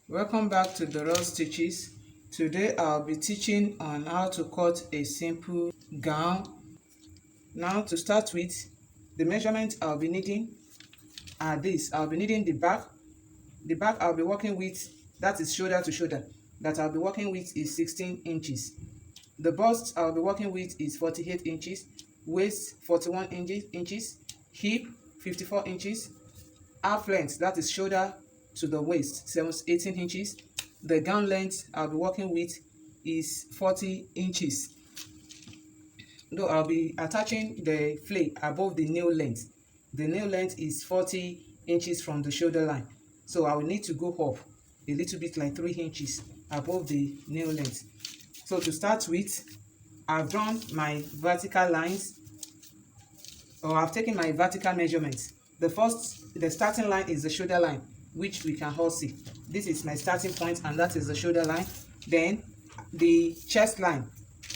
Welcome back to Doro's Stitches. Today I'll be teaching on how to cut a simple gown. Now to start with, the measurements I'll be needing are this. I'll be needing the back. The back I'll be working with, that is shoulder to shoulder, that I'll be working with is 16 inches. The bust I'll be working with is 48 inches, waist 41 inches, hip 54 inches, half length, that is shoulder to the waist, 18 inches. The gown length I'll be working with is 40 inches. Though I'll be attaching the flake above the nail length. The nail length is 40 inches from the shoulder line. So I will need to go up a little bit, like 3 inches above the nail length. So to start with, I've drawn my vertical lines, or I've taken my vertical measurements. The starting line is the shoulder line, which we can all see. This is my starting point, and that is the shoulder line. Then the chest line,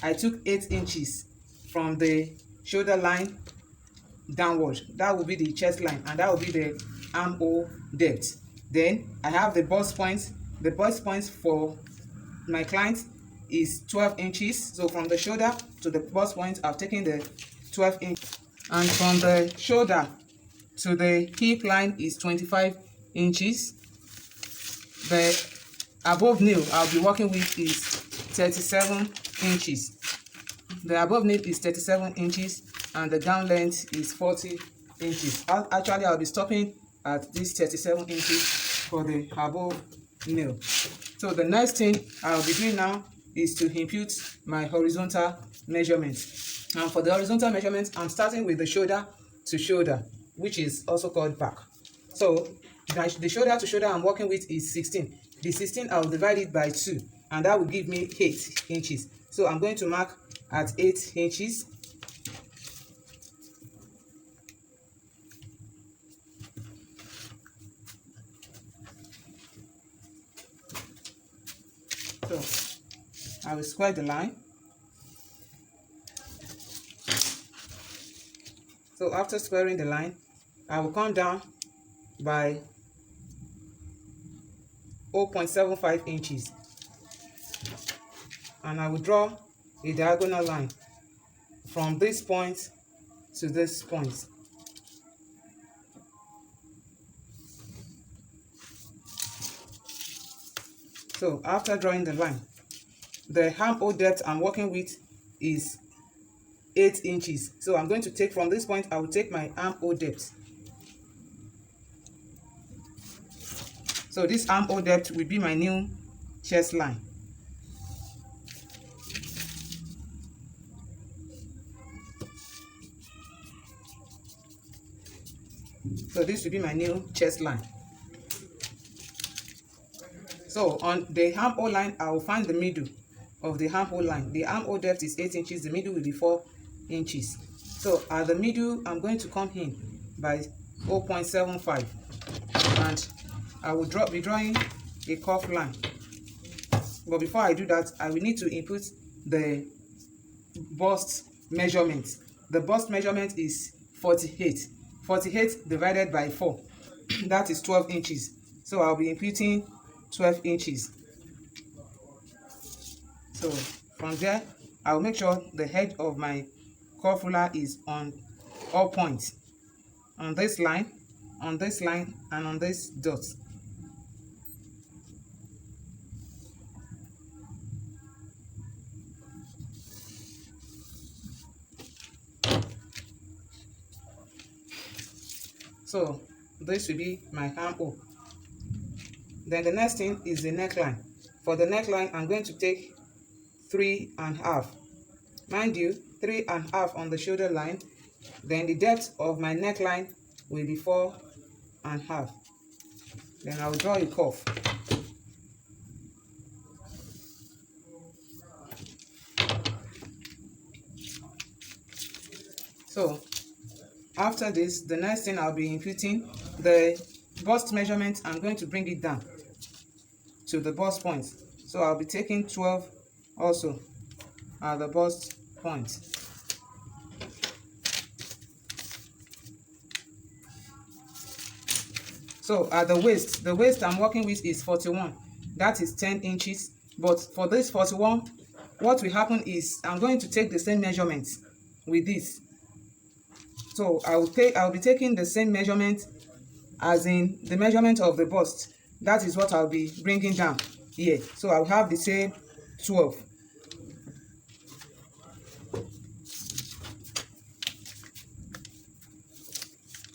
I took 8 inches from the shoulder line downward. That will be the chest line, and that will be the armhole depth. Then I have the bust point. The bust point for my client is 12 inches. So from the shoulder to the bust point, I've taken the 12 inches. And from the shoulder to the hip line is 25 inches. The above nail I'll be working with is 37 inches. The above nail is 37 inches and the gown length is 40 inches. Actually, I'll be stopping at this 37 inches for the above nail. So the next thing I'll be doing now is to impute my horizontal measurements. And for the horizontal measurements, I'm starting with the shoulder to shoulder, which is also called back. So the shoulder to shoulder I'm working with is 16. The 16 I'll divide it by 2, and that will give me 8 inches. So I'm going to mark at 8 inches. So I will square the line. So after squaring the line, I will come down by 0.75 inches, and I will draw a diagonal line from this point to this point. So after drawing the line, the armhole depth I'm working with is 8 inches. So I'm going to take from this point, I will take my armhole depth. So this armhole depth will be my new chest line. So this will be my new chest line. So on the armhole line, I will find the middle of the armhole line. The armhole depth is 8 inches, the middle will be 4 inches. So at the middle, I'm going to come in by 0.75, and I will be drawing a curved line. But before I do that, I will need to input the bust measurement. The bust measurement is 48. 48 divided by 4, that is 12 inches. So I'll be inputting 12 inches. So from there, I'll make sure the edge of my curve ruler is on all points, on this line, and on this dot. So this will be my armhole. Then the next thing is the neckline. For the neckline, I'm going to take 3.5. Mind you, 3.5 on the shoulder line. Then the depth of my neckline will be 4.5. Then I will draw a curve. So after this, the next thing I'll be imputing the bust measurement. I'm going to bring it down to the bust point. So I'll be taking 12 also at the bust point. So at the waist I'm working with is 41. that is 10 inches. But for this 41, what will happen is I'm going to take the same measurements with this. So I'll be taking the same measurement as in the measurement of the bust. That is what I'll be bringing down here. So I'll have the same 12.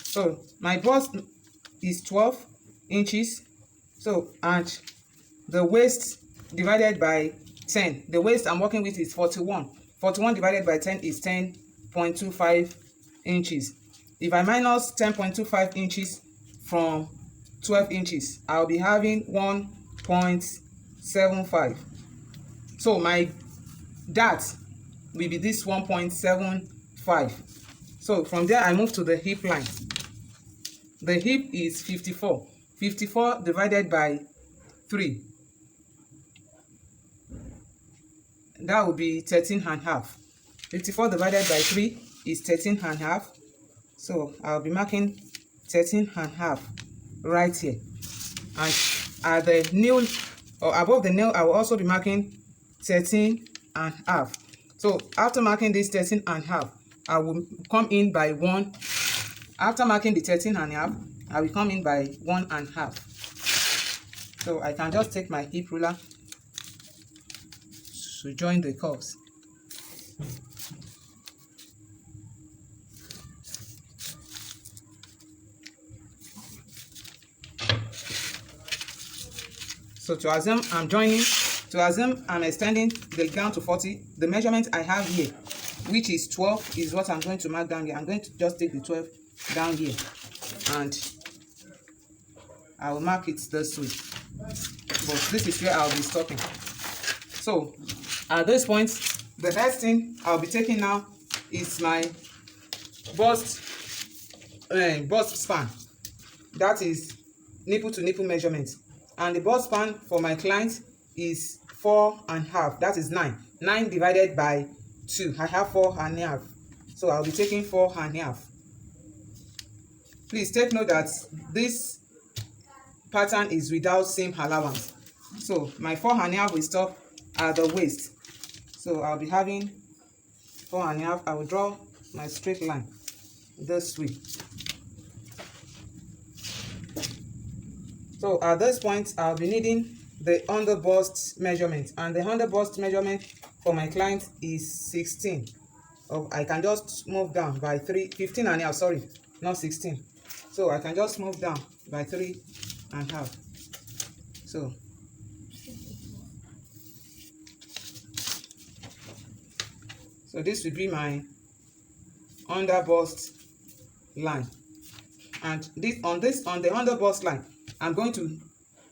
So my bust is 12 inches. So, and the waist divided by 10. The waist I'm working with is 41. 41 divided by 10 is 10.25 inches. If I minus 10.25 inches from 12 inches, I'll be having 1.75. So my dart will be this 1.75. So from there, I move to the hip line. The hip is 54. 54 divided by 3. That will be 13.5. 54 divided by 3 is 13.5. So I'll be marking 13.5 right here. And at the nail or above the nail, I will also be marking 13.5. So after marking this 13.5, I will come in by 1. After marking the 13.5, I will come in by 1.5. So I can just take my hip ruler to join the curves. So to assume I'm extending the gown to 40, the measurement I have here, which is 12, is what I'm going to mark down here. I'm going to just take the 12 down here, and I will mark it this way. But this is where I'll be stopping. So at this point, the next thing I'll be taking now is my bust span. That is nipple to nipple measurement. And the bust span for my client is 4.5. That is 9. 9 divided by 2. I have 4.5. So I'll be taking 4.5. Please take note that this pattern is without seam allowance. So my 4.5 will stop at the waist. So I'll be having 4.5. I will draw my straight line this way. So at this point, I'll be needing the under bust measurement, and the under bust measurement for my client is 16. Oh, I can just move down by 15.5, sorry, not 16. So I can just move down by 3.5. So this will be my under bust line, and on the under bust line, I'm going to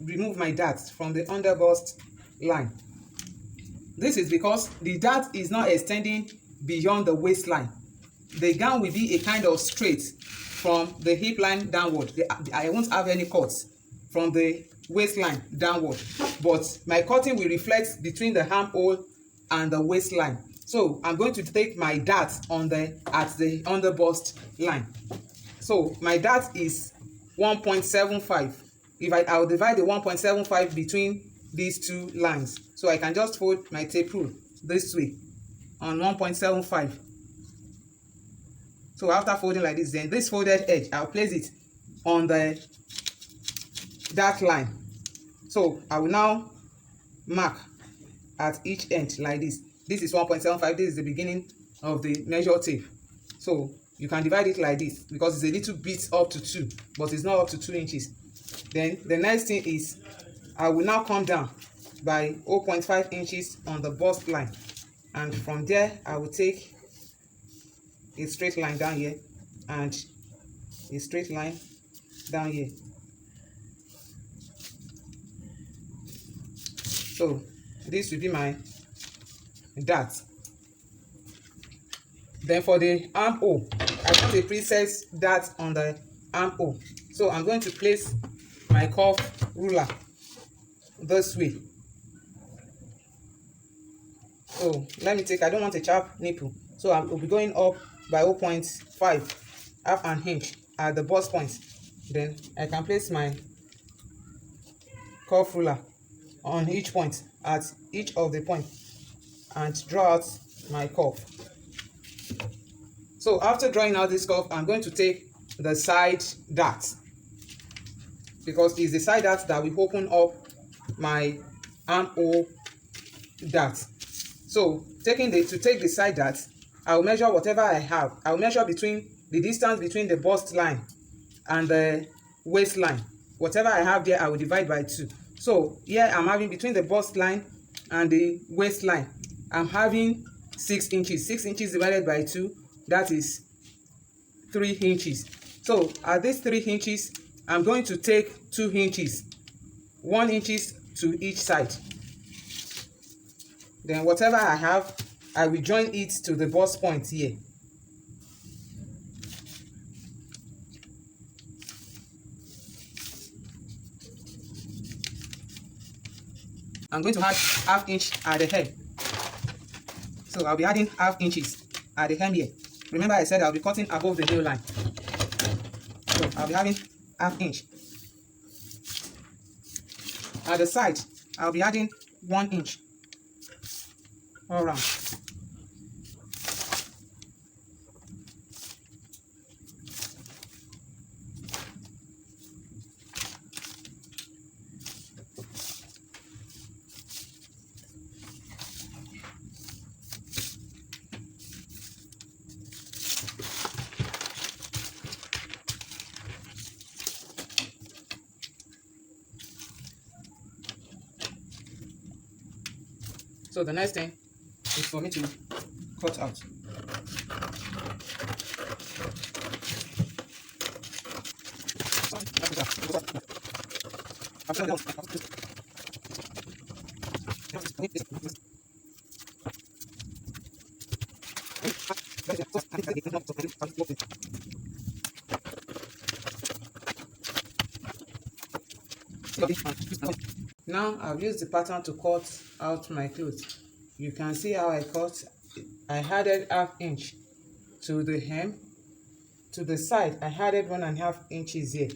remove my dart from the under bust line. This is because the dart is not extending beyond the waistline. The gown will be a kind of straight from the hip line downward. I won't have any cuts from the waistline downward, but my cutting will reflect between the armhole and the waistline. So I'm going to take my dart at the under bust line. So my dart is 1.75. I will divide the 1.75 between these two lines. So I can just fold my tape rule this way on 1.75. So after folding like this, then this folded edge, I'll place it on the dark line. So I will now mark at each end like this. This is 1.75. This is the beginning of the measure tape. So you can divide it like this because it's a little bit up to 2, but it's not up to 2 inches. Then the next thing is I will now come down by 0.5 inches on the bust line, and from there I will take a straight line down here and a straight line down here. So this will be my dart. Then for the armhole, I want a princess dart on the armhole. So I'm going to place my curve ruler this way. So let me take, I don't want a sharp nipple, so I will be going up by 0.5, half an inch at the bust point. Then I can place my curve ruler on each point, at each of the point, and draw out my curve. So after drawing out this curve, I'm going to take the side dart, because it's the side dart that will open up my armhole dart. So to take the side dart, I will measure whatever I have. I will measure between the distance between the bust line and the waistline. Whatever I have there, I will divide by 2. So here I'm having between the bust line and the waistline, I'm having 6 inches. 6 inches divided by 2, that is 3 inches. So at this 3 inches, I'm going to take 2 inches, 1 inches to each side. Then whatever I have, I will join it to the bust point here. I'm going to add ½ inch at the hem. So I'll be adding ½ inches at the hem here. Remember I said I'll be cutting above the nail line. So I'll be having ½ inch. At the side, I'll be adding 1 inch all around. So the next thing is for me to cut out. Now I've used the pattern to cut out my clothes. You can see how I cut. I added ½ inch to the hem. To the side, I added 1.5 inches here.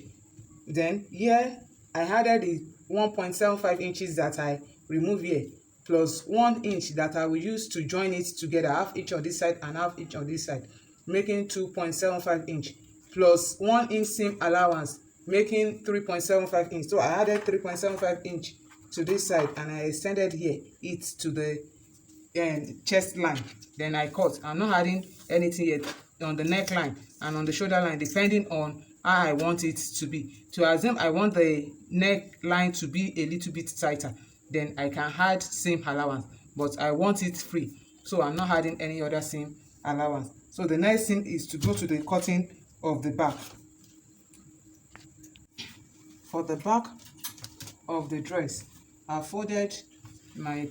Then here, I added the 1.75 inches that I removed here, plus 1 inch that I will use to join it together, ½ inch on this side and ½ inch on this side, making 2.75 inch, plus 1 inch seam allowance, making 3.75 inch. So I added 3.75 inch to this side and I extended here it to the chest line. Then I cut. I'm not adding anything yet on the neckline and on the shoulder line, depending on how I want it to be. To assume I want the neckline to be a little bit tighter, then I can add seam allowance, but I want it free, so I'm not adding any other seam allowance. So the next thing is to go to the cutting of the back. For the back of the dress, I folded my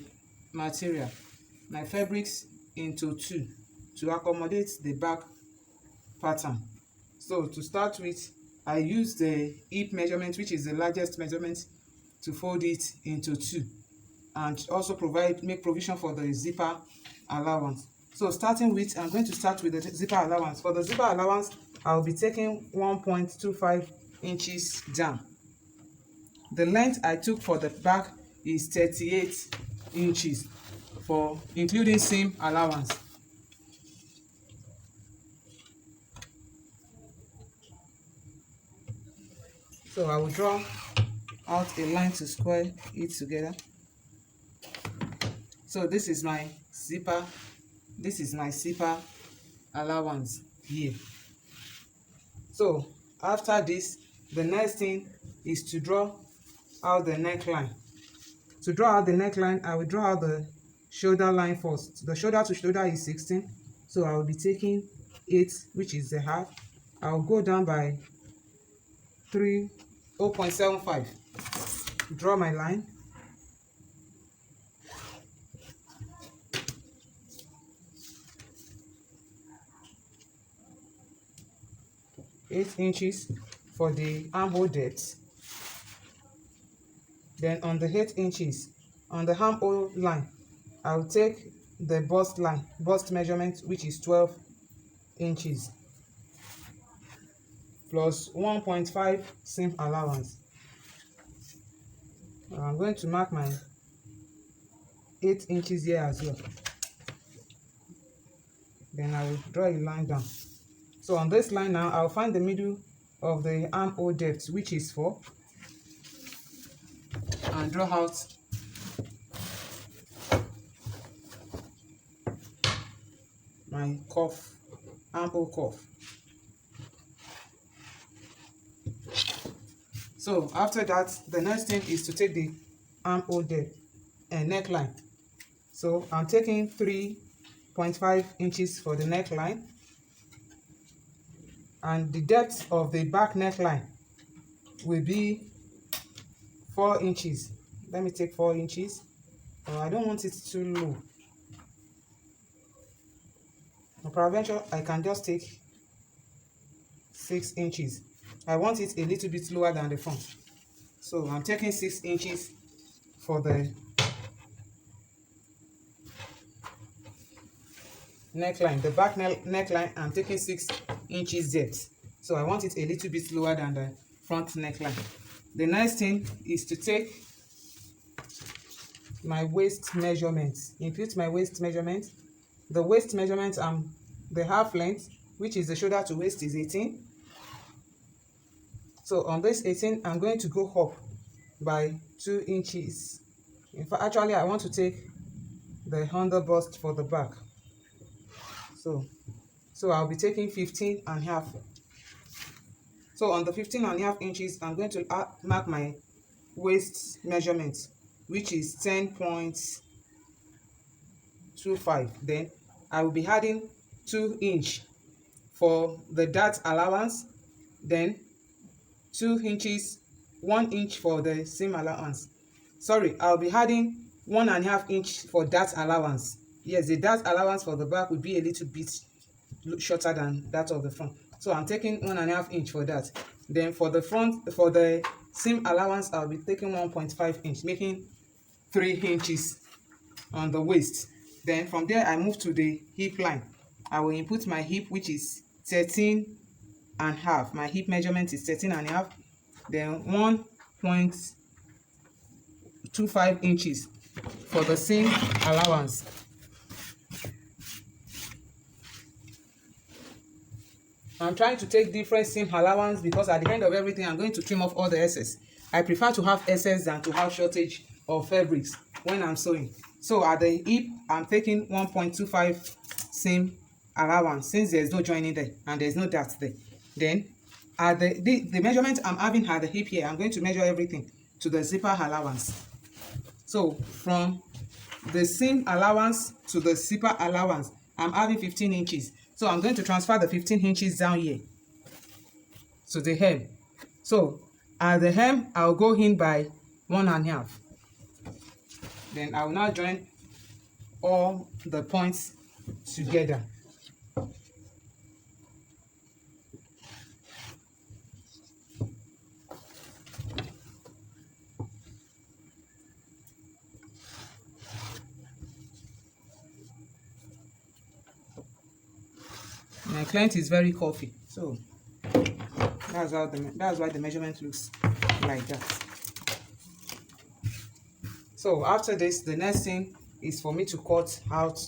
material, my fabrics, into 2 to accommodate the back pattern. So to start with, I use the hip measurement, which is the largest measurement, to fold it into 2, and also make provision for the zipper allowance. So starting with, I'm going to start with the zipper allowance. For the zipper allowance, I'll be taking 1.25 inches down. The length I took for the back is 38 inches, for including seam allowance. So I will draw out a line to square it together. So this is my zipper. This is my zipper allowance here. So after this, the next thing is to draw out the neckline. To draw out the neckline, I will draw out the shoulder line first. The shoulder to shoulder is 16, so I will be taking 8, which is the half. I will go down by 0.75. Draw my line. Eight inches for the armhole depth. Then on the 8 inches, on the armhole line, I will take the bust line, bust measurement, which is 12 inches, plus 1.5 seam allowance. I'm going to mark my 8 inches here as well. Then I will draw a line down. So on this line now, I'll find the middle of the armhole depth, which is 4, and draw out my cuff, armhole cuff. So after that, the next thing is to take the armhole depth and neckline. So I'm taking 3.5 inches for the neckline, and the depth of the back neckline will be 4 inches. Let me take 4 inches. I don't want it too low. For prevention, I can just take 6 inches. I want it a little bit lower than the front. So I'm taking 6 inches for the neckline. The back neckline, I'm taking 6 inches depth. So I want it a little bit lower than the front neckline. The next thing is to take my waist measurement. Input my waist measurement. The waist measurement, the half length, which is the shoulder to waist, is 18. So on this 18, I'm going to go up by 2 inches. In fact, actually, I want to take the under bust for the back. So I'll be taking 15.5. So on the 15.5 inches, I'm going to mark my waist measurement, which is 10.25. Then I will be adding 2 inches for the dart allowance, then 2 inches, 1 inch for the seam allowance. Sorry, I'll be adding 1.5 inch for dart allowance. Yes, the dart allowance for the back will be a little bit shorter than that of the front. So I'm taking 1.5 inch for that. Then for the front, for the seam allowance, I'll be taking 1.5 inch, making 3 inches on the waist. Then from there, I move to the hip line. I will input my hip, which is 13.5. My hip measurement is 13.5. Then 1.25 inches for the seam allowance. I'm trying to take different seam allowance because at the end of everything, I'm going to trim off all the excess. I prefer to have excess than to have shortage of fabrics when I'm sewing. So at the hip, I'm taking 1.25 seam allowance since there's no joining there and there's no dart there. Then at the measurement I'm having at the hip here, I'm going to measure everything to the zipper allowance. So from the seam allowance to the zipper allowance, I'm having 15 inches. So I'm going to transfer the 15 inches down here to the hem. So at the hem, I'll go in by 1.5. Then I will now join all the points together. My client is very coffee, so that's why the measurement looks like that. So after this, the next thing is for me to cut out